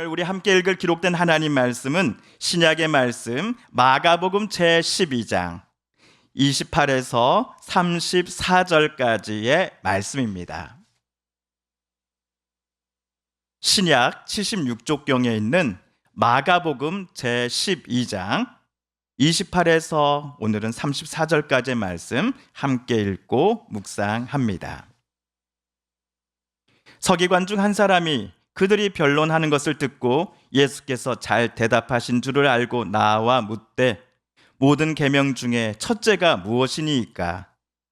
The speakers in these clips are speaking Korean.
오늘 우리 함께 읽을 기록된 하나님 말씀은 신약의 말씀 마가복음 제12장 28에서 34절까지의 말씀입니다. 신약 76쪽경에 있는 마가복음 제12장 28에서 오늘은 34절까지의 말씀 함께 읽고 묵상합니다. 서기관 중 한 사람이 그들이 변론하는 것을 듣고 예수께서 잘 대답하신 줄을 알고 나와 묻되 모든 계명 중에 첫째가 무엇이니이까?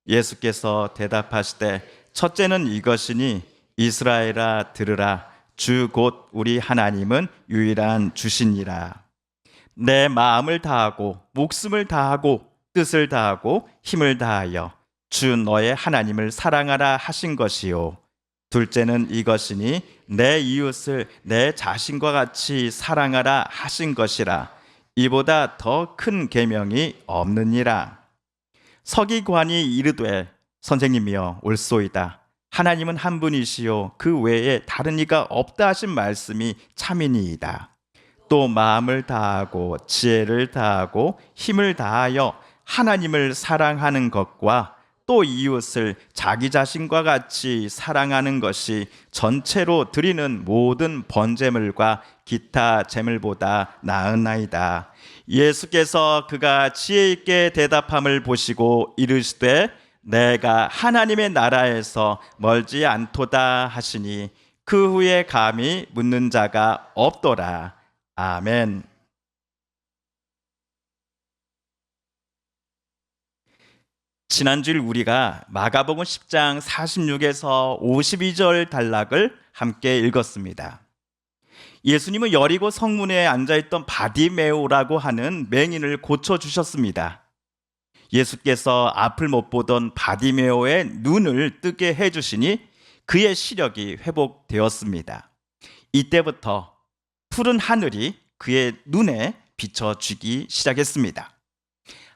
예수께서 대답하시되 첫째는 이것이니 이스라엘아 들으라 주 곧 우리 하나님은 유일한 주시니라. 내 마음을 다하고 목숨을 다하고 뜻을 다하고 힘을 다하여 주 너의 하나님을 사랑하라 하신 것이요. 둘째는 이것이니 내 이웃을 내 자신과 같이 사랑하라 하신 것이라. 이보다 더 큰 계명이 없느니라. 서기관이 이르되 선생님이여 옳소이다. 하나님은 한 분이시요 그 외에 다른 이가 없다 하신 말씀이 참이니이다. 또 마음을 다하고 지혜를 다하고 힘을 다하여 하나님을 사랑하는 것과 또 이웃을 자기 자신과 같이 사랑하는 것이 전체로 드리는 모든 번제물과 기타 제물보다 나으나이다. 예수께서 그가 지혜 있게 대답함을 보시고 이르시되 내가 하나님의 나라에서 멀지 않도다 하시니 그 후에 감히 묻는 자가 없더라. 아멘. 지난주일 우리가 마가복음 10장 46에서 52절 단락을 함께 읽었습니다. 예수님은 여리고 성문에 앉아있던 바디메오라고 하는 맹인을 고쳐주셨습니다. 예수께서 앞을 못 보던 바디메오의 눈을 뜨게 해주시니 그의 시력이 회복되었습니다. 이때부터 푸른 하늘이 그의 눈에 비춰지기 시작했습니다.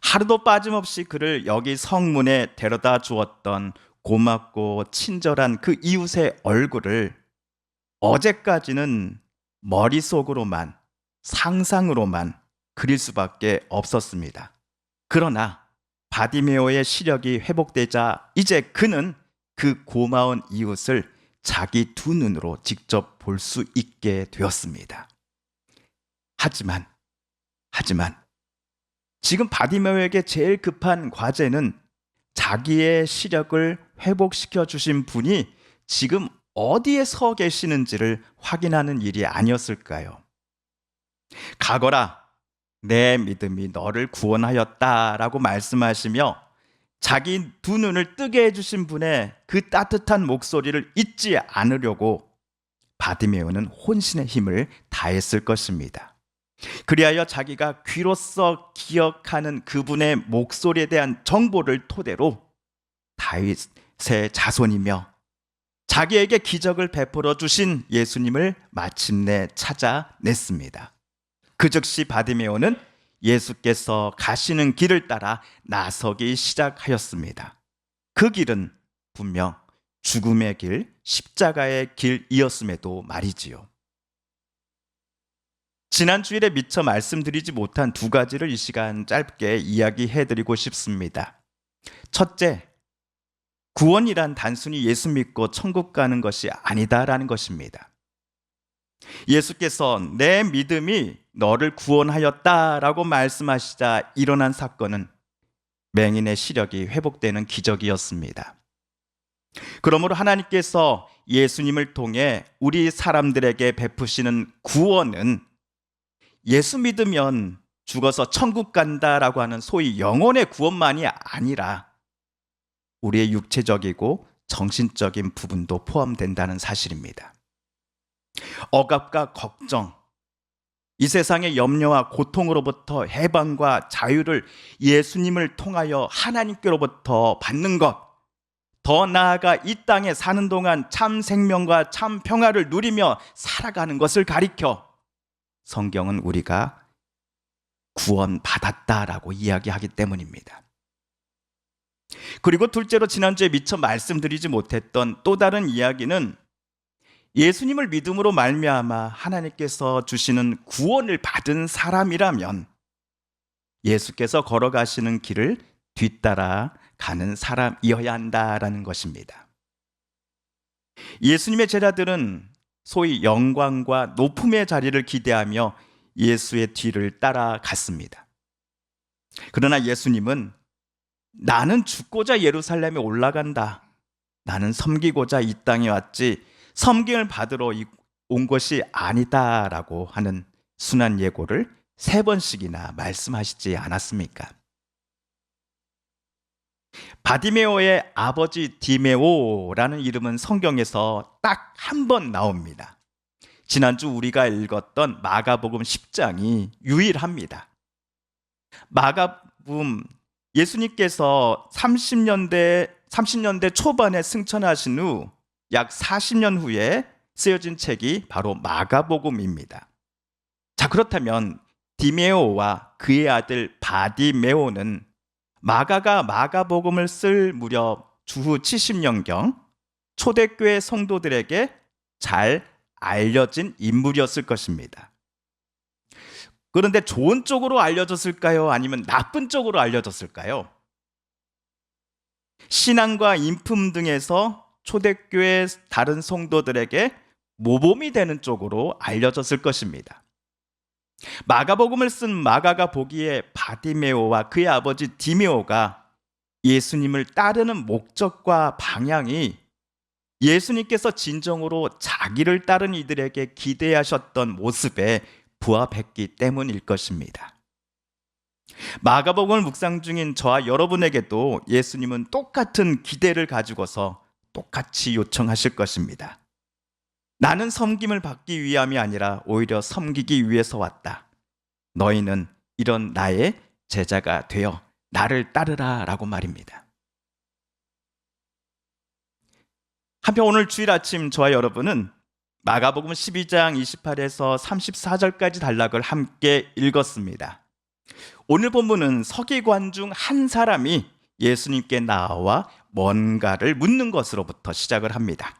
하루도 빠짐없이 그를 여기 성문에 데려다 주었던 고맙고 친절한 그 이웃의 얼굴을 어제까지는 머릿속으로만 상상으로만 그릴 수밖에 없었습니다. 그러나 바디메오의 시력이 회복되자 이제 그는 그 고마운 이웃을 자기 두 눈으로 직접 볼 수 있게 되었습니다. 하지만 지금 바디메오에게 제일 급한 과제는 자기의 시력을 회복시켜 주신 분이 지금 어디에 서 계시는지를 확인하는 일이 아니었을까요? 가거라, 내 믿음이 너를 구원하였다라고 말씀하시며 자기 두 눈을 뜨게 해주신 분의 그 따뜻한 목소리를 잊지 않으려고 바디메오는 혼신의 힘을 다했을 것입니다. 그리하여 자기가 귀로써 기억하는 그분의 목소리에 대한 정보를 토대로 다윗의 자손이며 자기에게 기적을 베풀어 주신 예수님을 마침내 찾아냈습니다. 그 즉시 바디메오는 예수께서 가시는 길을 따라 나서기 시작하였습니다. 그 길은 분명 죽음의 길, 십자가의 길이었음에도 말이지요. 지난 주일에 미처 말씀드리지 못한 두 가지를 이 시간 짧게 이야기해드리고 싶습니다. 첫째, 구원이란 단순히 예수 믿고 천국 가는 것이 아니다라는 것입니다. 예수께서 내 믿음이 너를 구원하였다라고 말씀하시자 일어난 사건은 맹인의 시력이 회복되는 기적이었습니다. 그러므로 하나님께서 예수님을 통해 우리 사람들에게 베푸시는 구원은 예수 믿으면 죽어서 천국 간다라고 하는 소위 영혼의 구원만이 아니라 우리의 육체적이고 정신적인 부분도 포함된다는 사실입니다. 억압과 걱정, 이 세상의 염려와 고통으로부터 해방과 자유를 예수님을 통하여 하나님께로부터 받는 것, 더 나아가 이 땅에 사는 동안 참 생명과 참 평화를 누리며 살아가는 것을 가리켜 성경은 우리가 구원받았다라고 이야기하기 때문입니다. 그리고 둘째로 지난주에 미처 말씀드리지 못했던 또 다른 이야기는 예수님을 믿음으로 말미암아 하나님께서 주시는 구원을 받은 사람이라면 예수께서 걸어가시는 길을 뒤따라 가는 사람이어야 한다라는 것입니다. 예수님의 제자들은 소위 영광과 높음의 자리를 기대하며 예수의 뒤를 따라갔습니다. 그러나 예수님은 나는 죽고자 예루살렘에 올라간다. 나는 섬기고자 이 땅에 왔지 섬김을 받으러 온 것이 아니다라고 하는 순한 예고를 3번씩이나 말씀하시지 않았습니까? 바디메오의 아버지 디메오라는 이름은 성경에서 딱 한 번 나옵니다. 지난주 우리가 읽었던 마가복음 10장이 유일합니다. 마가복음 예수님께서 30년대 초반에 승천하신 후 약 40년 후에 쓰여진 책이 바로 마가복음입니다. 자, 그렇다면 디메오와 그의 아들 바디메오는 마가가 마가복음을 쓸 무렵 주후 70년경 초대교회 성도들에게 잘 알려진 인물이었을 것입니다. 그런데 좋은 쪽으로 알려졌을까요? 아니면 나쁜 쪽으로 알려졌을까요? 신앙과 인품 등에서 초대교회 다른 성도들에게 모범이 되는 쪽으로 알려졌을 것입니다. 마가복음을 쓴 마가가 보기에 바디메오와 그의 아버지 디메오가 예수님을 따르는 목적과 방향이 예수님께서 진정으로 자기를 따른 이들에게 기대하셨던 모습에 부합했기 때문일 것입니다. 마가복음을 묵상 중인 저와 여러분에게도 예수님은 똑같은 기대를 가지고서 똑같이 요청하실 것입니다. 나는 섬김을 받기 위함이 아니라 오히려 섬기기 위해서 왔다. 너희는 이런 나의 제자가 되어 나를 따르라 라고 말입니다. 한편 오늘 주일 아침 저와 여러분은 마가복음 12장 28에서 34절까지 단락을 함께 읽었습니다. 오늘 본문은 서기관 중 한 사람이 예수님께 나와 뭔가를 묻는 것으로부터 시작을 합니다.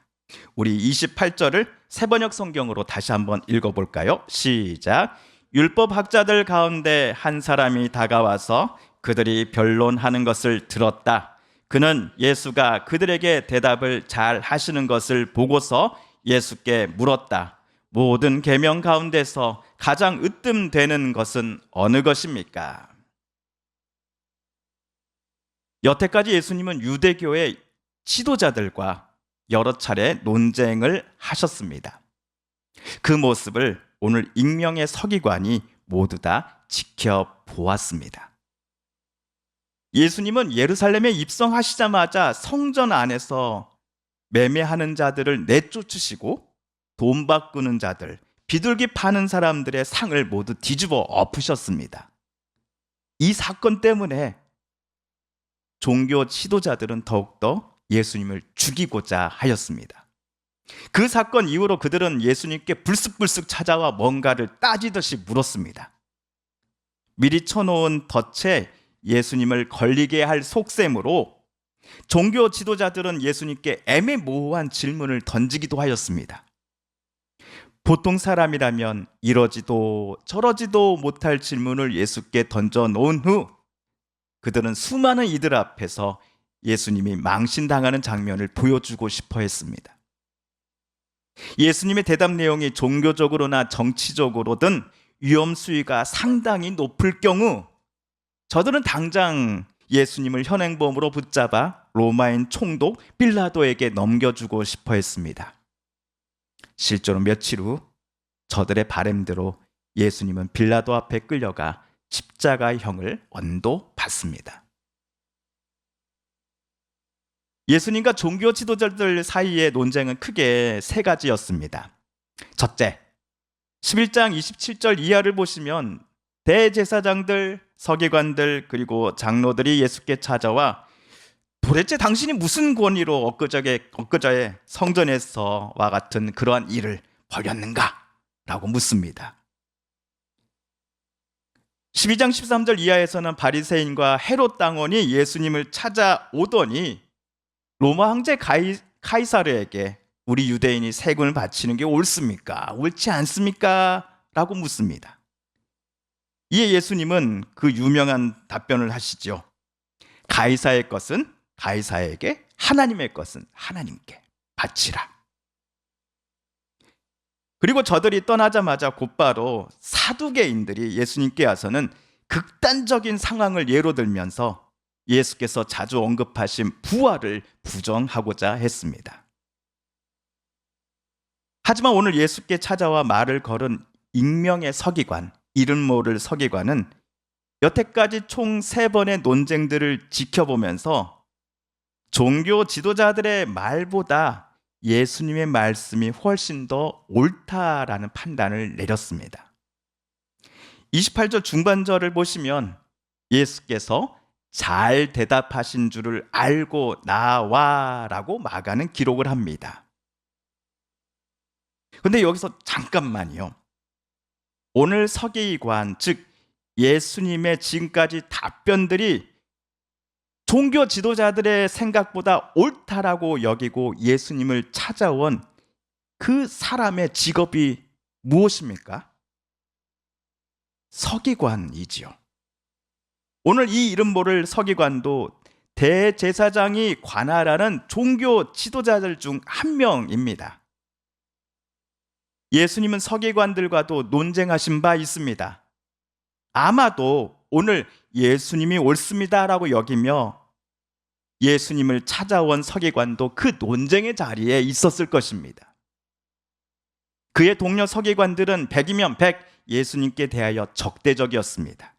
우리 28절을 새번역 성경으로 다시 한번 읽어볼까요? 시작. 율법학자들 가운데 한 사람이 다가와서 그들이 변론하는 것을 들었다. 그는 예수가 그들에게 대답을 잘 하시는 것을 보고서 예수께 물었다. 모든 계명 가운데서 가장 으뜸되는 것은 어느 것입니까? 여태까지 예수님은 유대교의 지도자들과 여러 차례 논쟁을 하셨습니다. 그 모습을 오늘 익명의 서기관이 모두 다 지켜보았습니다. 예수님은 예루살렘에 입성하시자마자 성전 안에서 매매하는 자들을 내쫓으시고 돈 바꾸는 자들, 비둘기 파는 사람들의 상을 모두 뒤집어 엎으셨습니다. 이 사건 때문에 종교 지도자들은 더욱더 예수님을 죽이고자 하였습니다. 그 사건 이후로 그들은 예수님께 불쑥불쑥 찾아와 뭔가를 따지듯이 물었습니다. 미리 쳐놓은 덫에 예수님을 걸리게 할 속셈으로 종교 지도자들은 예수님께 애매모호한 질문을 던지기도 하였습니다. 보통 사람이라면 이러지도 저러지도 못할 질문을 예수께 던져놓은 후 그들은 수많은 이들 앞에서 예수님이 망신당하는 장면을 보여주고 싶어 했습니다. 예수님의 대답 내용이 종교적으로나 정치적으로든 위험 수위가 상당히 높을 경우 저들은 당장 예수님을 현행범으로 붙잡아 로마인 총독 빌라도에게 넘겨주고 싶어 했습니다. 실제로 며칠 후 저들의 바램대로 예수님은 빌라도 앞에 끌려가 십자가형을 언도받습니다. 예수님과 종교 지도자들 사이의 논쟁은 크게 3가지였습니다. 첫째, 11장 27절 이하를 보시면 대제사장들, 서기관들 그리고 장로들이 예수께 찾아와 도대체 당신이 무슨 권위로 엊그저에 성전에서와 같은 그러한 일을 벌였는가? 라고 묻습니다. 12장 13절 이하에서는 바리새인과 헤롯 당원이 예수님을 찾아오더니 로마 황제 카이사르에게 우리 유대인이 세금을 바치는 게 옳습니까? 옳지 않습니까? 라고 묻습니다. 이에 예수님은 그 유명한 답변을 하시죠. 가이사의 것은 가이사에게, 하나님의 것은 하나님께 바치라. 그리고 저들이 떠나자마자 곧바로 사두개인들이 예수님께 와서는 극단적인 상황을 예로 들면서 예수께서 자주 언급하신 부활을 부정하고자 했습니다. 하지만 오늘 예수께 찾아와 말을 걸은 익명의 서기관, 이름 모를 서기관은 여태까지 총 3번의 논쟁들을 지켜보면서 종교 지도자들의 말보다 예수님의 말씀이 훨씬 더 옳다라는 판단을 내렸습니다. 28절 중반절을 보시면 예수께서 잘 대답하신 줄을 알고 나와라고 마가는 기록을 합니다. 근데 여기서 잠깐만요. 오늘 서기관, 즉 예수님의 지금까지 답변들이 종교 지도자들의 생각보다 옳다라고 여기고 예수님을 찾아온 그 사람의 직업이 무엇입니까? 서기관이지요. 오늘 이 이름 모를 서기관도 대제사장이 관할하는 종교 지도자들 중 한 명입니다. 예수님은 서기관들과도 논쟁하신 바 있습니다. 아마도 오늘 예수님이 옳습니다라고 여기며 예수님을 찾아온 서기관도 그 논쟁의 자리에 있었을 것입니다. 그의 동료 서기관들은 100이면 100 예수님께 대하여 적대적이었습니다.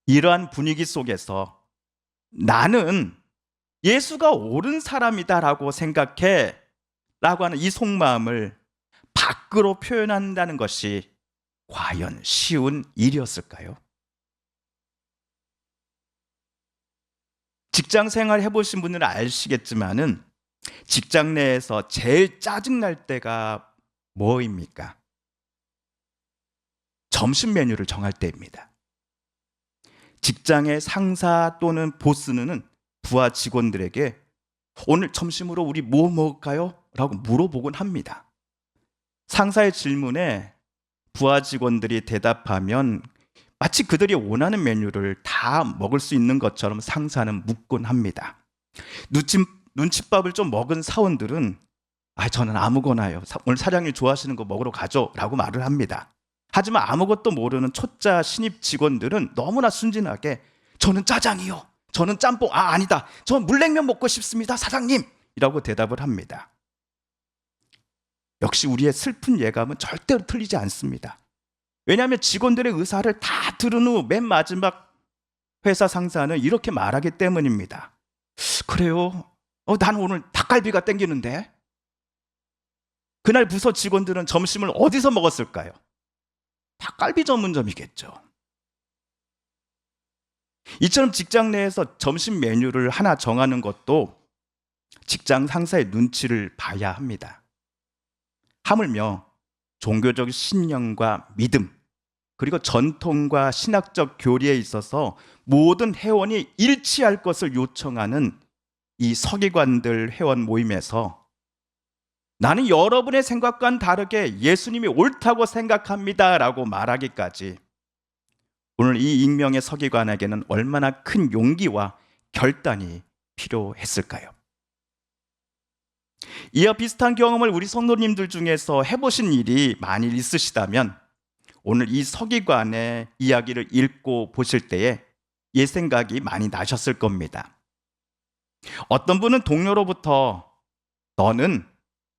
이러한 분위기 속에서 나는 예수가 옳은 사람이다라고 생각해 라고 하는 이 속마음을 밖으로 표현한다는 것이 과연 쉬운 일이었을까요? 직장 생활 해보신 분들은 아시겠지만은 직장 내에서 제일 짜증날 때가 뭐입니까? 점심 메뉴를 정할 때입니다. 직장의 상사 또는 보스는 부하 직원들에게 오늘 점심으로 우리 뭐 먹을까요? 라고 물어보곤 합니다. 상사의 질문에 부하 직원들이 대답하면 마치 그들이 원하는 메뉴를 다 먹을 수 있는 것처럼 상사는 묻곤 합니다. 눈칫밥을 좀 먹은 사원들은 저는 아무거나요. 오늘 사장님 좋아하시는 거 먹으러 가죠. 라고 말을 합니다. 하지만 아무것도 모르는 초짜 신입 직원들은 너무나 순진하게 저는 짜장이요. 저는 짬뽕. 아니다. 전 물냉면 먹고 싶습니다. 사장님. 이라고 대답을 합니다. 역시 우리의 슬픈 예감은 절대로 틀리지 않습니다. 왜냐하면 직원들의 의사를 다 들은 후 맨 마지막 회사 상사는 이렇게 말하기 때문입니다. 그래요? 난 오늘 닭갈비가 땡기는데. 그날 부서 직원들은 점심을 어디서 먹었을까요? 닭갈비 전문점이겠죠. 이처럼 직장 내에서 점심 메뉴를 하나 정하는 것도 직장 상사의 눈치를 봐야 합니다. 하물며 종교적 신념과 믿음, 그리고 전통과 신학적 교리에 있어서 모든 회원이 일치할 것을 요청하는 이 서기관들 회원 모임에서 나는 여러분의 생각과는 다르게 예수님이 옳다고 생각합니다 라고 말하기까지 오늘 이 익명의 서기관에게는 얼마나 큰 용기와 결단이 필요했을까요? 이와 비슷한 경험을 우리 성도님들 중에서 해보신 일이 만일 있으시다면 오늘 이 서기관의 이야기를 읽고 보실 때에 옛 생각이 많이 나셨을 겁니다. 어떤 분은 동료로부터 너는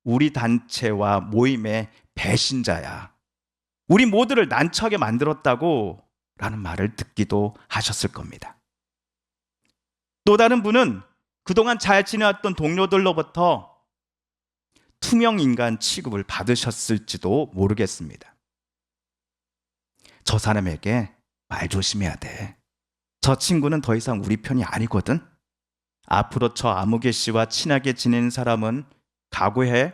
우리 단체와 모임의 배신자야. 우리 모두를 난처하게 만들었다고 라는 말을 듣기도 하셨을 겁니다. 또 다른 분은 그동안 잘 지내왔던 동료들로부터 투명 인간 취급을 받으셨을지도 모르겠습니다. 저 사람에게 말 조심해야 돼. 저 친구는 더 이상 우리 편이 아니거든. 앞으로 저 아무개 씨와 친하게 지내는 사람은 각오해.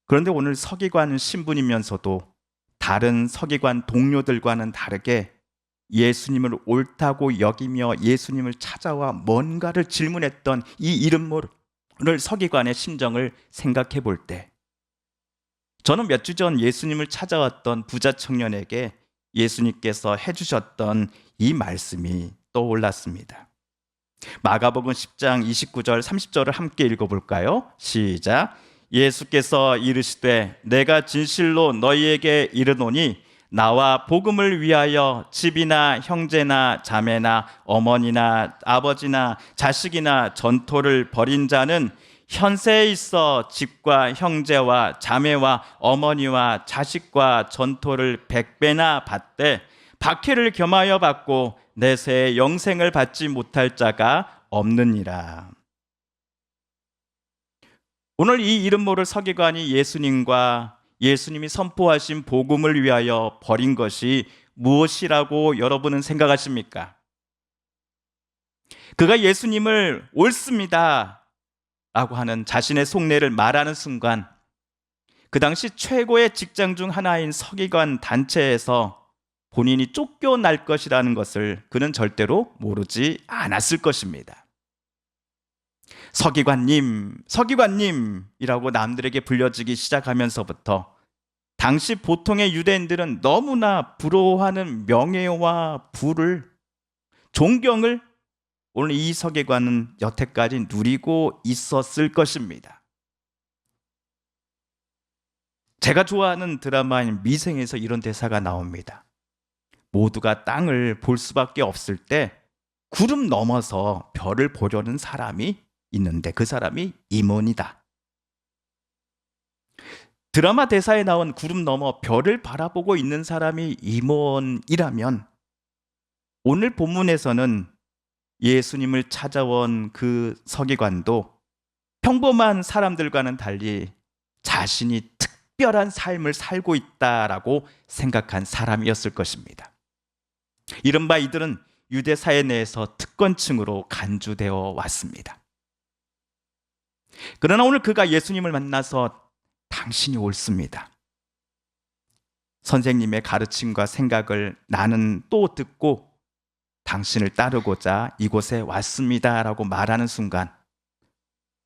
그런데 오늘 서기관 신분이면서도 다른 서기관 동료들과는 다르게 예수님을 옳다고 여기며 예수님을 찾아와 뭔가를 질문했던 이 이름 모를 서기관의 심정을 생각해 볼 때, 저는 몇 주 전 예수님을 찾아왔던 부자 청년에게 예수님께서 해주셨던 이 말씀이 떠올랐습니다. 마가복음 10장 29절 30절을 함께 읽어볼까요? 시작. 예수께서 이르시되 내가 진실로 너희에게 이르노니 나와 복음을 위하여 집이나 형제나 자매나 어머니나 아버지나 자식이나 전토를 벌인 자는 현세에 있어 집과 형제와 자매와 어머니와 자식과 전토를 100배나 받되 박해를 겸하여 받고 내세에 영생을 받지 못할 자가 없느니라. 오늘 이 이름 모를 서기관이 예수님과 예수님이 선포하신 복음을 위하여 버린 것이 무엇이라고 여러분은 생각하십니까? 그가 예수님을 옳습니다 라고 하는 자신의 속내를 말하는 순간, 그 당시 최고의 직장 중 하나인 서기관 단체에서 본인이 쫓겨날 것이라는 것을 그는 절대로 모르지 않았을 것입니다. 서기관님, 서기관님이라고 남들에게 불려지기 시작하면서부터 당시 보통의 유대인들은 너무나 부러워하는 명예와 부를, 존경을 오늘 이 서기관은 여태까지 누리고 있었을 것입니다. 제가 좋아하는 드라마인 미생에서 이런 대사가 나옵니다. 모두가 땅을 볼 수밖에 없을 때 구름 넘어서 별을 보려는 사람이 있는데 그 사람이 임원이다. 드라마 대사에 나온 구름 넘어 별을 바라보고 있는 사람이 임원이라면, 오늘 본문에서는 예수님을 찾아온 그 서기관도 평범한 사람들과는 달리 자신이 특별한 삶을 살고 있다라고 생각한 사람이었을 것입니다. 이른바 이들은 유대 사회 내에서 특권층으로 간주되어 왔습니다. 그러나 오늘 그가 예수님을 만나서 당신이 옳습니다, 선생님의 가르침과 생각을 나는 또 듣고 당신을 따르고자 이곳에 왔습니다 라고 말하는 순간,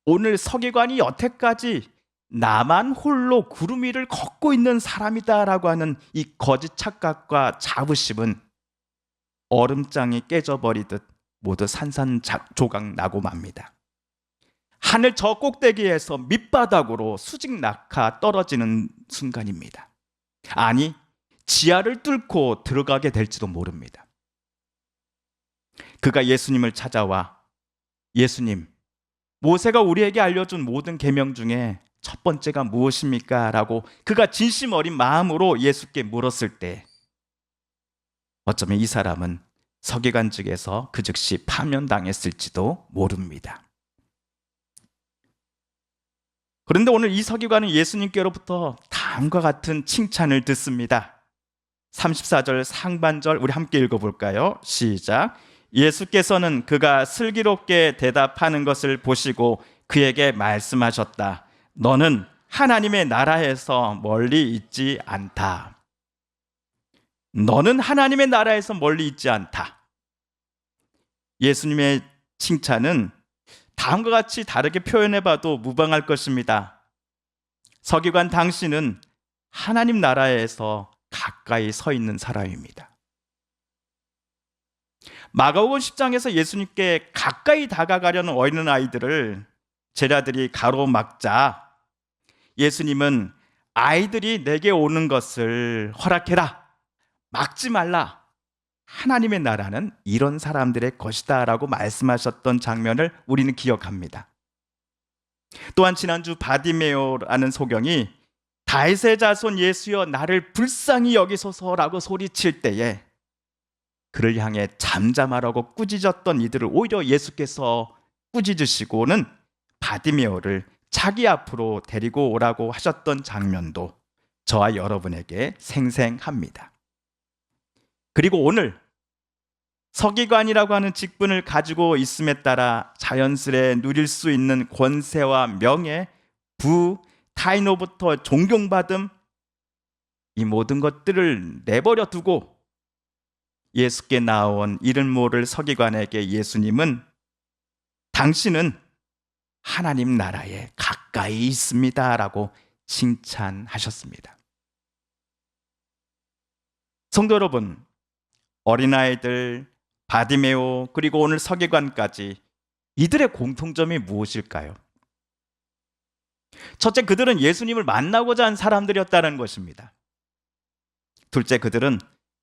오늘 서기관이 여태까지 나만 홀로 구름 위를 걷고 있는 사람이다 라고 하는 이 거짓 착각과 자부심은 얼음장이 깨져버리듯 모두 산산조각 나고 맙니다. 하늘 저 꼭대기에서 밑바닥으로 수직 낙하 떨어지는 순간입니다. 아니, 지하를 뚫고 들어가게 될지도 모릅니다. 그가 예수님을 찾아와, 예수님, 모세가 우리에게 알려준 모든 계명 중에 첫 번째가 무엇입니까? 라고 그가 진심 어린 마음으로 예수께 물었을 때, 어쩌면 이 사람은 서기관 측에서 그 즉시 파면당했을지도 모릅니다. 그런데 오늘 이 서기관은 예수님께로부터 다음과 같은 칭찬을 듣습니다. 34절 상반절 우리 함께 읽어볼까요? 시작. 예수께서는 그가 슬기롭게 대답하는 것을 보시고 그에게 말씀하셨다. 너는 하나님의 나라에서 멀리 있지 않다. 너는 하나님의 나라에서 멀리 있지 않다. 예수님의 칭찬은 다음과 같이 다르게 표현해봐도 무방할 것입니다. 서기관 당신은 하나님 나라에서 가까이 서 있는 사람입니다. 마가복음 10장에서 예수님께 가까이 다가가려는 어린아이들을 제자들이 가로막자 예수님은 아이들이 내게 오는 것을 허락해라, 막지 말라, 하나님의 나라는 이런 사람들의 것이다 라고 말씀하셨던 장면을 우리는 기억합니다. 또한 지난주 바디메오라는 소경이 다윗의 자손 예수여 나를 불쌍히 여기소서라고 소리칠 때에 그를 향해 잠잠하라고 꾸짖었던 이들을 오히려 예수께서 꾸짖으시고는 바디메오를 자기 앞으로 데리고 오라고 하셨던 장면도 저와 여러분에게 생생합니다. 그리고 오늘 서기관이라고 하는 직분을 가지고 있음에 따라 자연스레 누릴 수 있는 권세와 명예, 부, 타인으로부터 존경받음, 이 모든 것들을 내버려 두고 예수께 나온 이름 모를 서기관에게 예수님은 당신은 하나님 나라에 가까이 있습니다 라고 칭찬하셨습니다. 성도 여러분, 어린아이들, 바디메오, 그리고 오늘 서기관까지 이들의 공통점이 무엇일까요? 첫째, 그들은 예수님을 만나고자 한 사람들이었다는 것입니다. 둘째, 그들은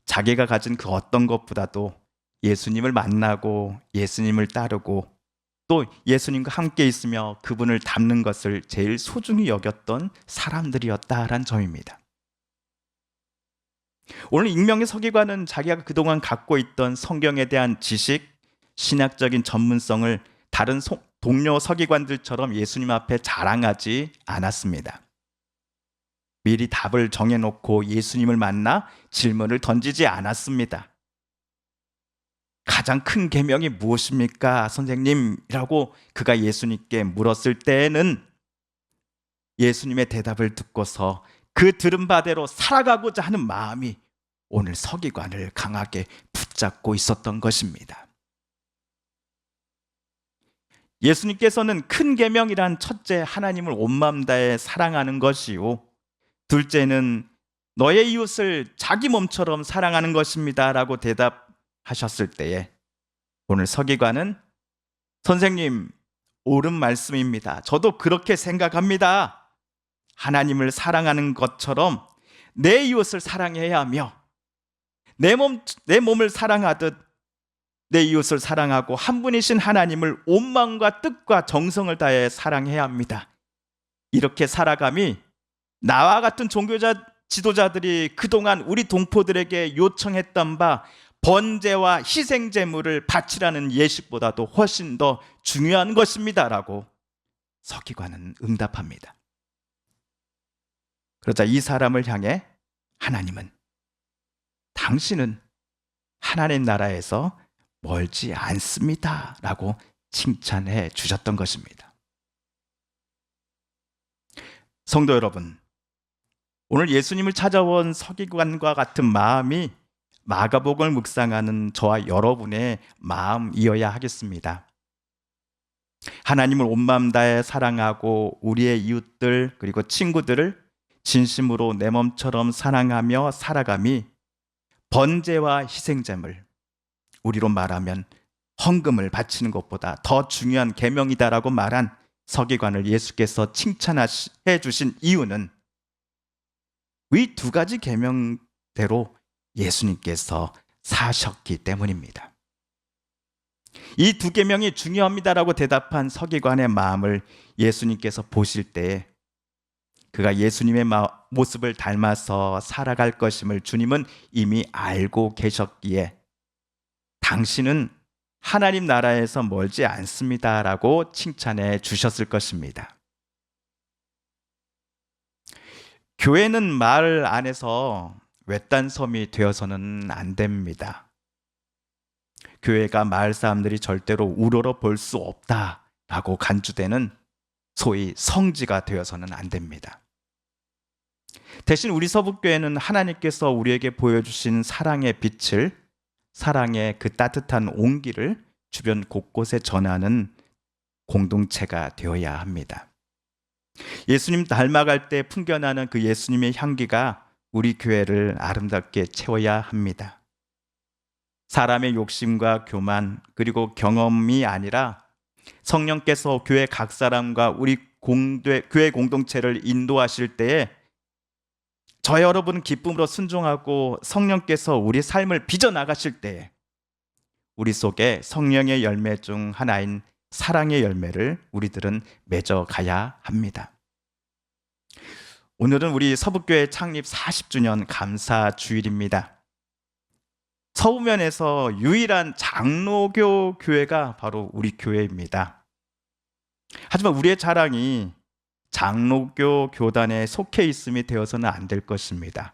자기가 가진 그 어떤 것보다도 예수님을 만나고 예수님을 따르고 또 예수님과 함께 있으며 그분을 닮는 것을 제일 소중히 여겼던 사람들이었다라는 점입니다. 오늘 익명의 서기관은 자기가 그동안 갖고 있던 성경에 대한 지식, 신학적인 전문성을 다른 동료 서기관들처럼 예수님 앞에 자랑하지 않았습니다. 미리 답을 정해놓고 예수님을 만나 질문을 던지지 않았습니다. 가장 큰 계명이 무엇입니까, 선생님이라고 그가 예수님께 물었을 때에는 예수님의 대답을 듣고서 그 들은 바대로 살아가고자 하는 마음이 오늘 서기관을 강하게 붙잡고 있었던 것입니다. 예수님께서는 큰 계명이란 첫째, 하나님을 온 마음 다해 사랑하는 것이요, 둘째는 너의 이웃을 자기 몸처럼 사랑하는 것입니다 라고 대답하셨을 때에 오늘 서기관은 선생님, 옳은 말씀입니다. 저도 그렇게 생각합니다. 하나님을 사랑하는 것처럼 내 이웃을 사랑해야 하며 내 몸을 사랑하듯 내 이웃을 사랑하고 한 분이신 하나님을 온 마음과 뜻과 정성을 다해 사랑해야 합니다. 이렇게 살아감이 나와 같은 종교자 지도자들이 그동안 우리 동포들에게 요청했던 바 번제와 희생 제물을 바치라는 예식보다도 훨씬 더 중요한 것입니다 라고 서기관은 응답합니다. 그러자 이 사람을 향해 하나님은 당신은 하나님 나라에서 멀지 않습니다 라고 칭찬해 주셨던 것입니다. 성도 여러분, 오늘 예수님을 찾아온 서기관과 같은 마음이 마가복음을 묵상하는 저와 여러분의 마음이어야 하겠습니다. 하나님을 온 마음 다해 사랑하고 우리의 이웃들 그리고 친구들을 진심으로 내 몸처럼 사랑하며 살아감이 번제와 희생제물, 우리로 말하면 헌금을 바치는 것보다 더 중요한 계명이다라고 말한 서기관을 예수께서 칭찬해 주신 이유는 이 두 가지 계명대로 예수님께서 사셨기 때문입니다. 이 두 계명이 중요합니다라고 대답한 서기관의 마음을 예수님께서 보실 때에 그가 예수님의 모습을 닮아서 살아갈 것임을 주님은 이미 알고 계셨기에 당신은 하나님 나라에서 멀지 않습니다라고 칭찬해 주셨을 것입니다. 교회는 마을 안에서 외딴 섬이 되어서는 안 됩니다. 교회가 마을 사람들이 절대로 우러러 볼 수 없다라고 간주되는 소위 성지가 되어서는 안 됩니다. 대신 우리 서북교회는 하나님께서 우리에게 보여주신 사랑의 빛을, 사랑의 그 따뜻한 온기를 주변 곳곳에 전하는 공동체가 되어야 합니다. 예수님 닮아갈 때 풍겨나는 그 예수님의 향기가 우리 교회를 아름답게 채워야 합니다. 사람의 욕심과 교만 그리고 경험이 아니라 성령께서 교회 각 사람과 우리 교회 공동체를 인도하실 때에 저 여러분 기쁨으로 순종하고 성령께서 우리 삶을 빚어나가실 때에 우리 속에 성령의 열매 중 하나인 사랑의 열매를 우리들은 맺어가야 합니다. 오늘은 우리 서북교회 창립 40주년 감사 주일입니다. 서부면에서 유일한 장로교 교회가 바로 우리 교회입니다. 하지만 우리의 자랑이 장로교 교단에 속해 있음이 되어서는 안 될 것입니다.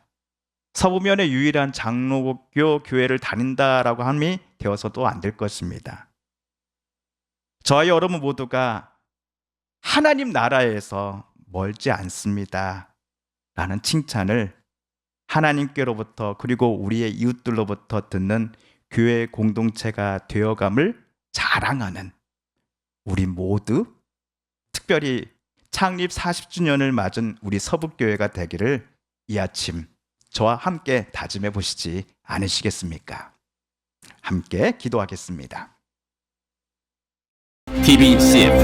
서부면의 유일한 장로교 교회를 다닌다라고 함이 되어서도 안 될 것입니다. 저와 여러분 모두가 하나님 나라에서 멀지 않습니다 라는 칭찬을 하나님께로부터 그리고 우리의 이웃들로부터 듣는 교회 공동체가 되어감을 자랑하는 우리 모두, 특별히 창립 40주년을 맞은 우리 서북교회가 되기를 이 아침 저와 함께 다짐해 보시지 않으시겠습니까? 함께 기도하겠습니다. TV CF,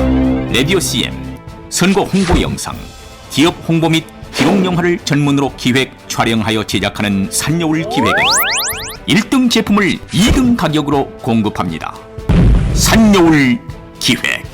라디오 CM, 선거 홍보 영상, 기업 홍보 및 기록 영화를 전문으로 기획, 촬영하여 제작하는 산여울 기획은 1등 제품을 2등 가격으로 공급합니다. 산여울 기획.